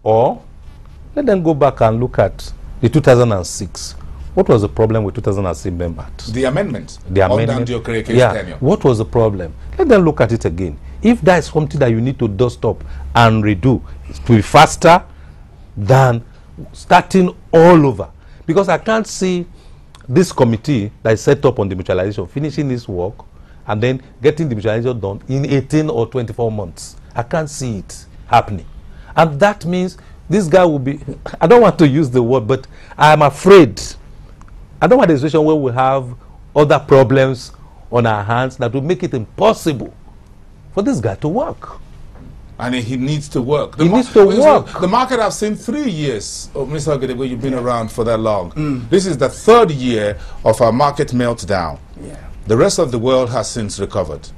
Or let them go back and look at the 2006. What was the problem with 2006 members? The amendment. The amendment. Tenure. What was the problem? Let them look at it again. If that is something that you need to dust up and redo, it will be faster than starting all over. Because I can't see this committee that is set up on demutualization finishing this work and then getting demutualization done in 18 or 24 months. I can't see it happening. And that means this guy will be, I don't want to use the word, but I am afraid. I don't want a situation where we have other problems on our hands that will make it impossible for this guy to work. And he needs to work. He needs to work. The market has seen 3 years. Oh, Mr. Ogedegbe, you've been around for that long. This is the 3rd year of our market meltdown. Yeah. The rest of the world has since recovered.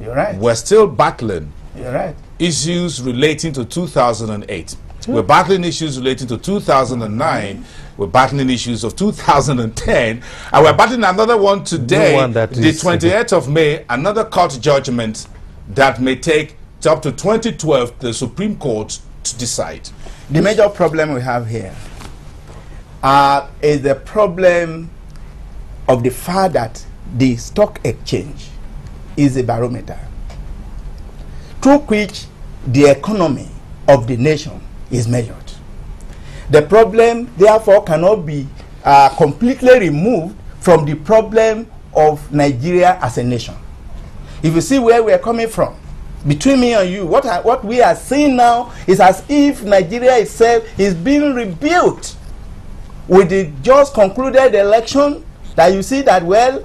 You're right. We're still battling You're right. issues relating to 2008. We're battling issues relating to 2009. We're battling issues of 2010. And we're battling another one today, the 28th of May, another court judgment that may take up to 2012 the Supreme Court to decide. The major problem we have here is the problem of the fact that the stock exchange is a barometer through which the economy of the nation is measured. The problem, therefore, cannot be completely removed from the problem of Nigeria as a nation. If you see where we are coming from, between me and you, what we are seeing now is as if Nigeria itself is being rebuilt with the just concluded election. That you see that, well,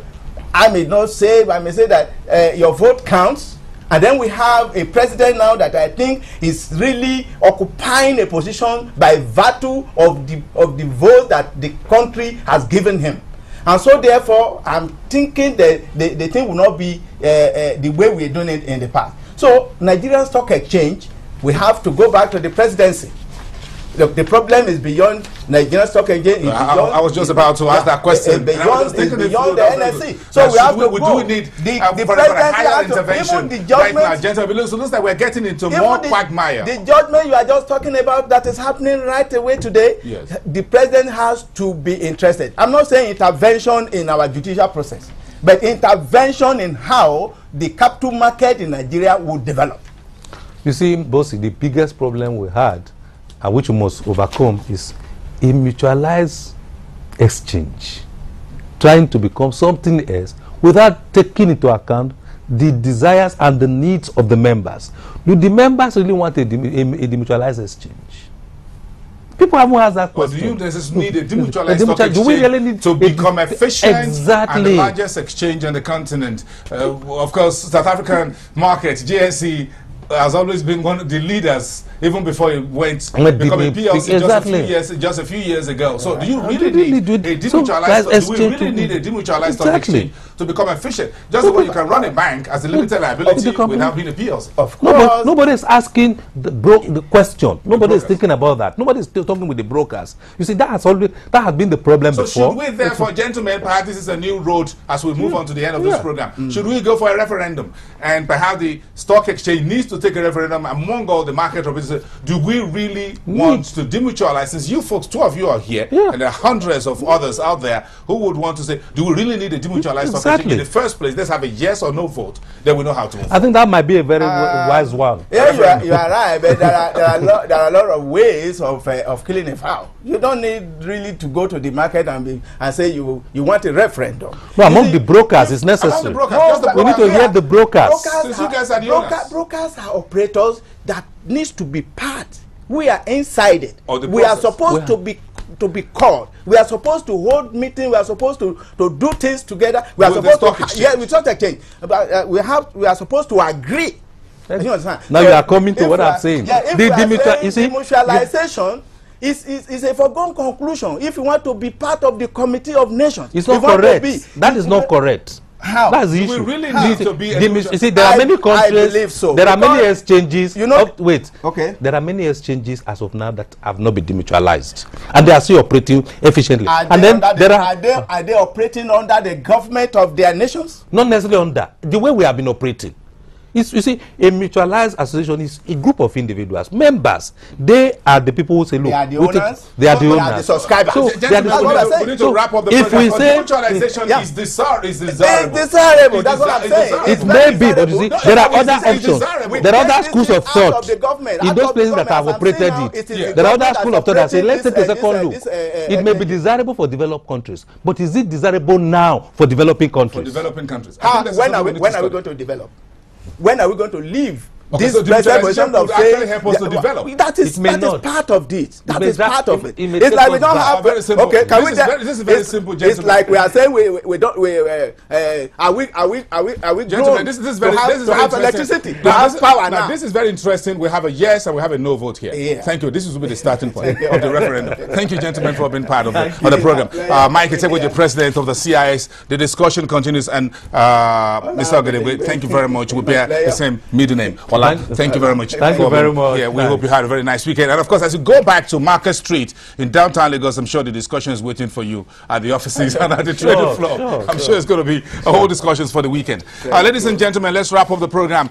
I may say that your vote counts. And then we have a president now that I think is really occupying a position by virtue of the vote that the country has given him. And so therefore, I'm thinking that the thing will not be the way we're doing it in the past. So Nigerian Stock Exchange, we have to go back to the presidency. The problem is beyond Nigerian Stock Exchange. I was just about to ask that question. Beyond the NSC. So we have to go. Do need the for a higher intervention the judgment, right now, gentlemen. So it looks like we're getting into more quagmire. The judgment you are just talking about that is happening right away today. Yes. The president has to be interested. I'm not saying intervention in our judicial process, but intervention in how the capital market in Nigeria will develop. You see, boss, the biggest problem we had, and which we must overcome, is a mutualized exchange, trying to become something else without taking into account the desires and the needs of the members. Do the members really want a demutualized exchange? People haven't asked that question. Do you need a demutualized stock exchange do we really need to become efficient exactly. and the largest exchange on the continent? Of course, South African market, GSE, has always been one of the leaders, even before it went becoming PLC exactly. just a few years ago. So do you really need a demutualized do we really need a demutualized stock exchange to become efficient? Just the way you can run a bank as a limited liability without being a PLC. Of course. Nobody is asking the question. Nobody is thinking about that. Nobody is still talking with the brokers. You see, that has been the problem before. So should we therefore, gentlemen, perhaps this is a new road as we move on to the end of this program. Should we go for a referendum? And perhaps the stock exchange needs to take a referendum among all the market representatives. Do we really want to demutualize? Since you folks, 2 of you are here, and there are hundreds of others out there who would want to say, do we really need a demutualized stock exchange? In the first place, let's have a yes or no vote. Then we know how to move. I think that might be a very wise one. Yeah, you are right, but there are a lot of ways of killing a fowl. You don't need really to go to the market and say you want a referendum. No, among the brokers, it's necessary. We need to hear the brokers. Brokers are operators that needs to be part. We are inside it. We are supposed to be called. We are supposed to hold meetings. We are supposed to do things together. We are supposed to with stock exchange. We are supposed to agree. You understand? Now you are coming to what I'm saying. Demutualization is a foregone conclusion. If you want to be part of the Committee of Nations, it's not correct. That is not correct. How? That's the issue. We really need to be. You see, there are many countries. I believe so. There are many exchanges. You know. Wait. Okay. There are many exchanges as of now that have not been demutualized, and they are still operating efficiently. Are they operating under the government of their nations? Not necessarily under the way we have been operating. You see, a mutualized association is a group of individuals, members. They are the people who say, look, they are the owners. They are the They owners. are the subscribers. So, we need to wrap up the if program. we say mutualization is desirable. It's desirable. That's what I'm saying. It may be, but you see, there are other options. There are other schools of thought in those places that have operated it. There are other schools of thought that say, let's take a second look. It may be desirable for developed countries, but is it desirable now for developing countries? For developing countries. When are we going to develop? When are we going to leave this so present position of saying help us to develop? That is part of it. That is part of it. It's like we don't have. Very simple. Okay, can we? This is very simple, gentlemen. It's like we are saying we don't. Are we gentlemen, this is very to have electricity, to have power now. This is very interesting. We have a yes and we have a no vote here. Yeah. Thank you. This will be the starting point of the referendum. Thank you, gentlemen, for being part of the program. Mike Itebo, the president of the CIS. The discussion continues, and Mr. Ogedegbe, thank you very much. We bear the same middle name. Thank you very much. Thank you very much. Yeah, we hope you had a very nice weekend. And of course, as you go back to Market Street in downtown Lagos, I'm sure the discussion is waiting for you at the offices and at the trading floor. I'm sure it's going to be a whole discussions for the weekend. Ladies and gentlemen, let's wrap up the program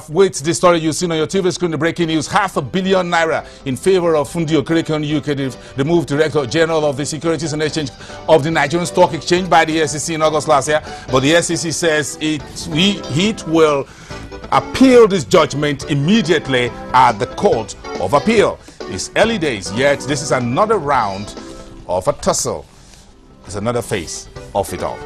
with the story you've seen on your TV screen. The breaking news: £500 million in favor of Fundi Okereke UK, the move Director General of the Securities and Exchange of the Nigerian Stock Exchange by the SEC in August last year. But the SEC says it will appeal this judgment immediately at the Court of Appeal. It's early days, yet this is another round of a tussle. It's another phase of it all.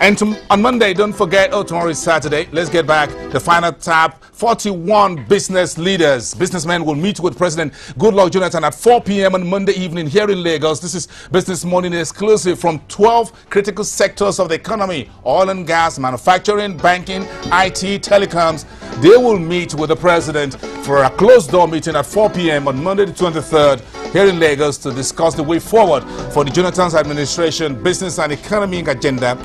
And on Monday, don't forget, tomorrow is Saturday. Let's get back the final tap. 41 businessmen will meet with President Goodluck Jonathan at 4 p.m. on Monday evening here in Lagos. This is Business Morning exclusive from 12 critical sectors of the economy: oil and gas, manufacturing, banking, IT, telecoms. They will meet with the president for a closed-door meeting at 4 p.m. on Monday the 23rd here in Lagos to discuss the way forward for the Jonathan's administration business and economic agenda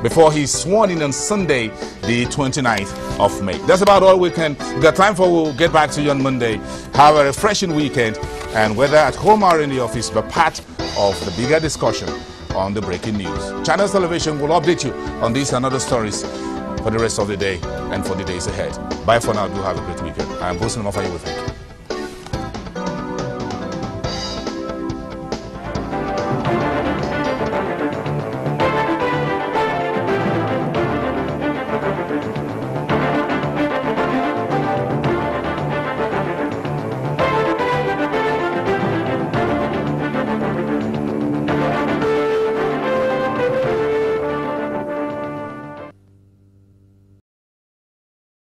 before he's sworn in on Sunday, the 29th of May. That's about all we got time for. We'll get back to you on Monday. Have a refreshing weekend, and whether at home or in the office, be part of the bigger discussion on the breaking news. Channels Television will update you on these and other stories for the rest of the day and for the days ahead. Bye for now. Do have a great weekend. I am Bosun Mafayu. Thank you.